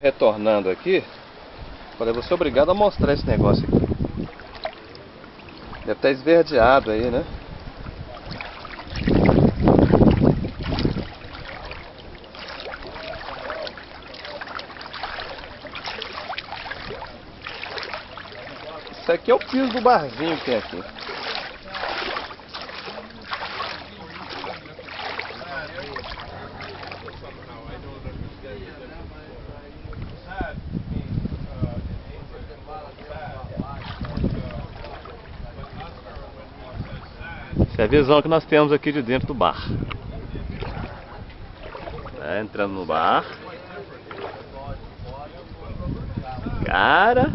Retornando aqui, falei, vou ser obrigado a mostrar esse negócio aqui. Deve estar esverdeado aí, né? Isso aqui é o piso do barzinho que tem aqui. Essa é a visão que nós temos aqui de dentro do bar. Entrando no bar. Cara,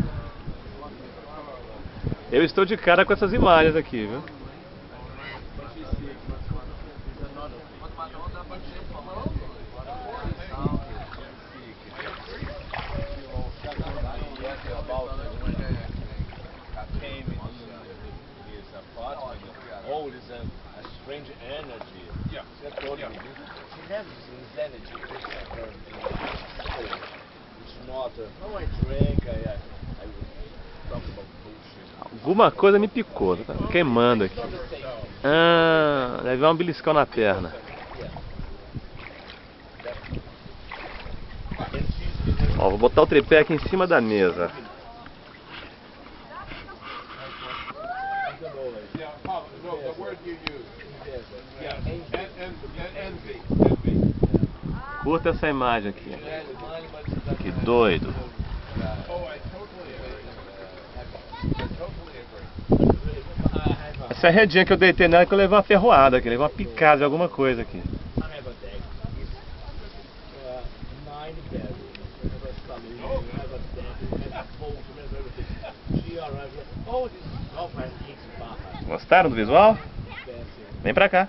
eu estou de cara com essas imagens aqui, viu? Oh, it is a strange energy. Yeah. She told me she has this energy. It's not. Oh, I drank. I talk about bullshit. Alguma coisa me picou, tá queimando aqui. Levei um beliscão na perna. Ó, vou botar o tripé aqui em cima da mesa. Curta essa imagem aqui. Que doido. Essa redinha que eu deitei nela é que eu levei uma ferroada aqui, levei uma picada de alguma coisa aqui. Gostaram do visual? Vem pra cá.